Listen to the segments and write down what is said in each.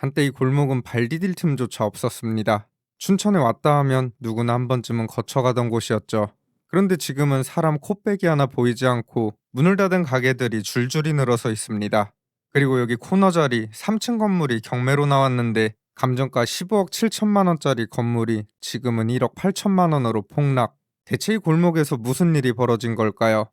한때 이 골목은 발 디딜 틈조차 없었습니다. 춘천에 왔다 하면 누구나 한 번쯤은 거쳐가던 곳이었죠. 그런데 지금은 사람 코빼기 하나 보이지 않고 문을 닫은 가게들이 줄줄이 늘어서 있습니다. 그리고 여기 코너 자리 3층 건물이 경매로 나왔는데 감정가 15억 7천만 원짜리 건물이 지금은 1억 8천만 원으로 폭락. 대체 이 골목에서 무슨 일이 벌어진 걸까요?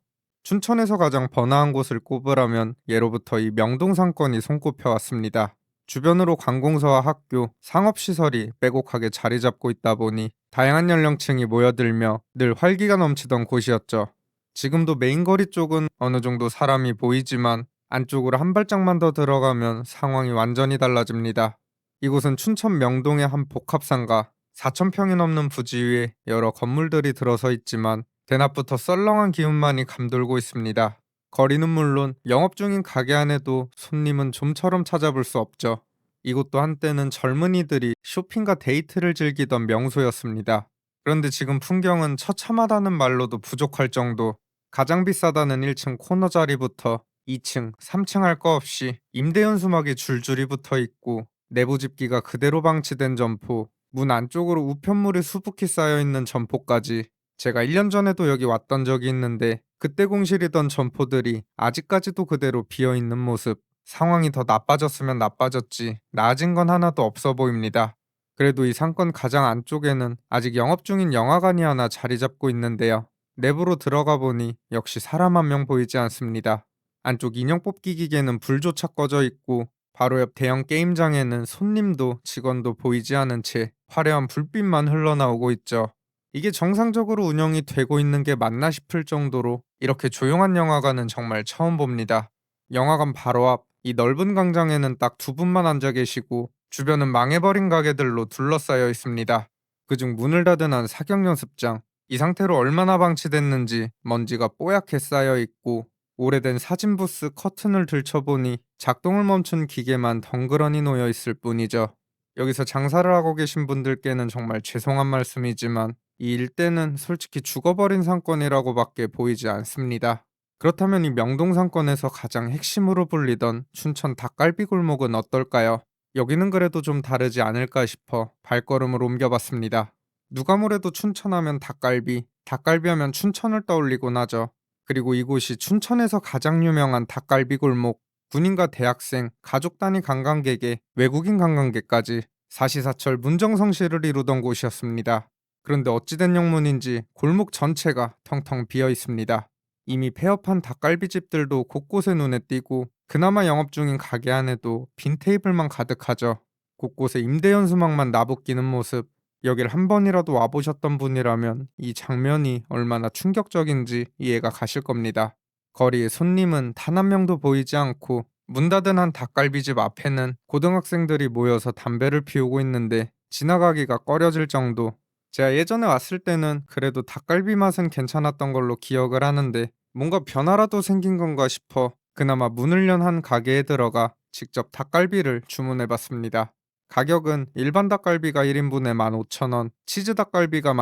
춘천에서 가장 번화한 곳을 꼽으라면 예로부터 이 명동 상권이 손꼽혀 왔습니다. 주변으로 관공서와 학교, 상업시설이 빼곡하게 자리 잡고 있다 보니 다양한 연령층이 모여들며 늘 활기가 넘치던 곳이었죠. 지금도 메인거리 쪽은 어느 정도 사람이 보이지만 안쪽으로 한 발짝만 더 들어가면 상황이 완전히 달라집니다. 이곳은 춘천 명동의 한 복합상가, 4,000평이 넘는 부지 위에 여러 건물들이 들어서 있지만 대낮부터 썰렁한 기운만이 감돌고 있습니다. 거리는 물론 영업 중인 가게 안에도 손님은 좀처럼 찾아볼 수 없죠. 이곳도 한때는 젊은이들이 쇼핑과 데이트를 즐기던 명소였습니다. 그런데 지금 풍경은 처참하다는 말로도 부족할 정도. 가장 비싸다는 1층 코너 자리부터 2층, 3층 할 거 없이 임대 연수막이 줄줄이 붙어 있고 내부 집기가 그대로 방치된 점포, 문 안쪽으로 우편물이 수북히 쌓여 있는 점포까지. 제가 1년 전에도 여기 왔던 적이 있는데 그때 공실이던 점포들이 아직까지도 그대로 비어 있는 모습. 상황이 더 나빠졌으면 나빠졌지 나아진 건 하나도 없어 보입니다. 그래도 이 상권 가장 안쪽에는 아직 영업 중인 영화관이 하나 자리 잡고 있는데요. 내부로 들어가 보니 역시 사람 한 명 보이지 않습니다. 안쪽 인형 뽑기 기계는 불조차 꺼져 있고 바로 옆 대형 게임장에는 손님도 직원도 보이지 않은 채 화려한 불빛만 흘러나오고 있죠. 이게 정상적으로 운영이 되고 있는 게 맞나 싶을 정도로 이렇게 조용한 영화관은 정말 처음 봅니다. 영화관 바로 앞 이 넓은 광장에는 딱 두 분만 앉아 계시고 주변은 망해버린 가게들로 둘러싸여 있습니다. 그중 문을 닫은 한 사격 연습장, 이 상태로 얼마나 방치됐는지 먼지가 뽀얗게 쌓여 있고 오래된 사진 부스 커튼을 들춰보니 작동을 멈춘 기계만 덩그러니 놓여 있을 뿐이죠. 여기서 장사를 하고 계신 분들께는 정말 죄송한 말씀이지만 이 일대는 솔직히 죽어버린 상권이라고밖에 보이지 않습니다. 그렇다면 이 명동 상권에서 가장 핵심으로 불리던 춘천 닭갈비 골목은 어떨까요? 여기는 그래도 좀 다르지 않을까 싶어 발걸음을 옮겨봤습니다. 누가 뭐래도 춘천하면 닭갈비, 닭갈비 하면 춘천을 떠올리곤 하죠. 그리고 이곳이 춘천에서 가장 유명한 닭갈비 골목, 군인과 대학생, 가족 단위 관광객에 외국인 관광객까지 사시사철 문정성시를 이루던 곳이었습니다. 그런데 어찌된 영문인지 골목 전체가 텅텅 비어 있습니다. 이미 폐업한 닭갈비집들도 곳곳에 눈에 띄고 그나마 영업 중인 가게 안에도 빈 테이블만 가득하죠. 곳곳에 임대 연수막만 나부끼는 모습. 여길 한 번이라도 와보셨던 분이라면 이 장면이 얼마나 충격적인지 이해가 가실 겁니다. 거리에 손님은 단 한 명도 보이지 않고 문 닫은 한 닭갈비집 앞에는 고등학생들이 모여서 담배를 피우고 있는데 지나가기가 꺼려질 정도. 제가 예전에 왔을 때는 그래도 닭갈비 맛은 괜찮았던 걸로 기억을 하는데 뭔가 변화라도 생긴 건가 싶어 그나마 문을 연 한 가게에 들어가 직접 닭갈비를 주문해 봤습니다. 가격은 일반 닭갈비가 1인분에 15,000원, 치즈 닭갈비가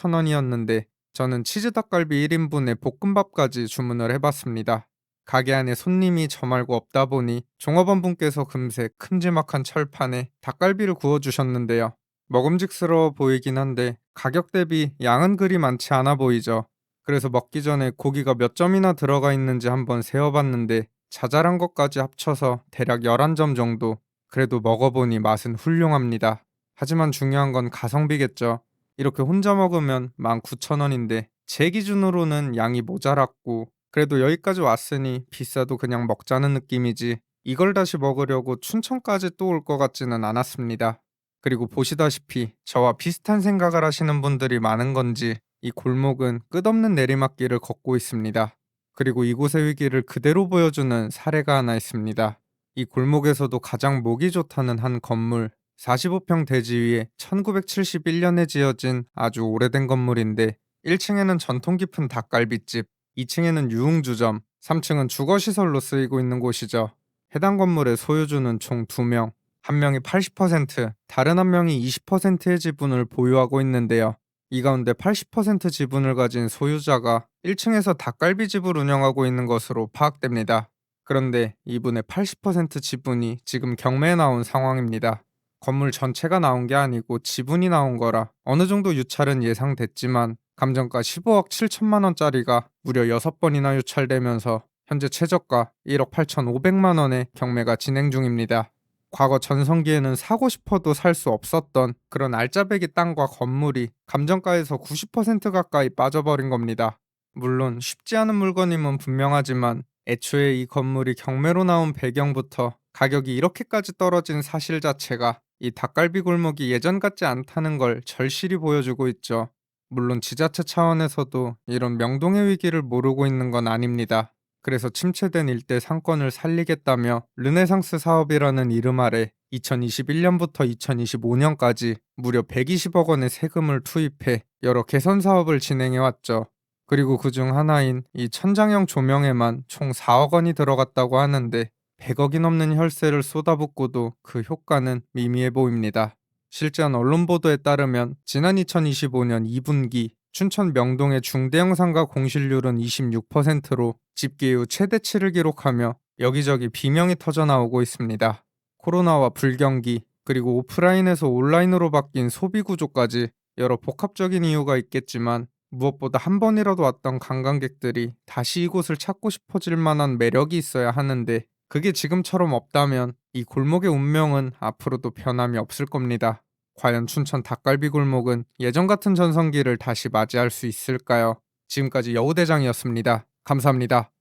17,000원이었는데 저는 치즈 닭갈비 1인분에 볶음밥까지 주문을 해봤습니다. 가게 안에 손님이 저 말고 없다 보니 종업원분께서 금세 큼지막한 철판에 닭갈비를 구워주셨는데요. 먹음직스러워 보이긴 한데 가격 대비 양은 그리 많지 않아 보이죠. 그래서 먹기 전에 고기가 몇 점이나 들어가 있는지 한번 세어봤는데 자잘한 것까지 합쳐서 대략 11점 정도. 그래도 먹어보니 맛은 훌륭합니다. 하지만 중요한 건 가성비겠죠. 이렇게 혼자 먹으면 19,000원인데 제 기준으로는 양이 모자랐고 그래도 여기까지 왔으니 비싸도 그냥 먹자는 느낌이지 이걸 다시 먹으려고 춘천까지 또 올 것 같지는 않았습니다. 그리고 보시다시피 저와 비슷한 생각을 하시는 분들이 많은 건지 이 골목은 끝없는 내리막길을 걷고 있습니다. 그리고 이곳의 위기를 그대로 보여주는 사례가 하나 있습니다. 이 골목에서도 가장 목이 좋다는 한 건물, 45평 대지 위에 1971년에 지어진 아주 오래된 건물인데 1층에는 전통 깊은 닭갈비집, 2층에는 유흥주점, 3층은 주거시설로 쓰이고 있는 곳이죠. 해당 건물의 소유주는 총 2명, 한 명이 80%, 다른 한 명이 20%의 지분을 보유하고 있는데요. 이 가운데 80% 지분을 가진 소유자가 1층에서 닭갈비집을 운영하고 있는 것으로 파악됩니다. 그런데 이분의 80% 지분이 지금 경매에 나온 상황입니다. 건물 전체가 나온 게 아니고 지분이 나온 거라 어느 정도 유찰은 예상됐지만 감정가 15억 7천만 원짜리가 무려 6번이나 유찰되면서 현재 최저가 1억 8천5백만 원의 경매가 진행 중입니다. 과거 전성기에는 사고 싶어도 살 수 없었던 그런 알짜배기 땅과 건물이 감정가에서 90% 가까이 빠져버린 겁니다. 물론 쉽지 않은 물건임은 분명하지만 애초에 이 건물이 경매로 나온 배경부터 가격이 이렇게까지 떨어진 사실 자체가 이 닭갈비 골목이 예전 같지 않다는 걸 절실히 보여주고 있죠. 물론 지자체 차원에서도 이런 명동의 위기를 모르고 있는 건 아닙니다. 그래서 침체된 일대 상권을 살리겠다며 르네상스 사업이라는 이름 아래 2021년부터 2025년까지 무려 120억 원의 세금을 투입해 여러 개선 사업을 진행해 왔죠. 그리고 그중 하나인 이 천장형 조명에만 총 4억 원이 들어갔다고 하는데 100억이 넘는 혈세를 쏟아붓고도 그 효과는 미미해 보입니다. 실제한 언론 보도에 따르면 지난 2025년 2분기 춘천 명동의 중대형 상가 공실률은 26%로 집계 이후 최대치를 기록하며 여기저기 비명이 터져 나오고 있습니다. 코로나와 불경기, 그리고 오프라인에서 온라인으로 바뀐 소비 구조까지 여러 복합적인 이유가 있겠지만 무엇보다 한 번이라도 왔던 관광객들이 다시 이곳을 찾고 싶어질 만한 매력이 있어야 하는데 그게 지금처럼 없다면 이 골목의 운명은 앞으로도 변함이 없을 겁니다. 과연 춘천 닭갈비 골목은 예전 같은 전성기를 다시 맞이할 수 있을까요? 지금까지 여우대장이었습니다. 감사합니다.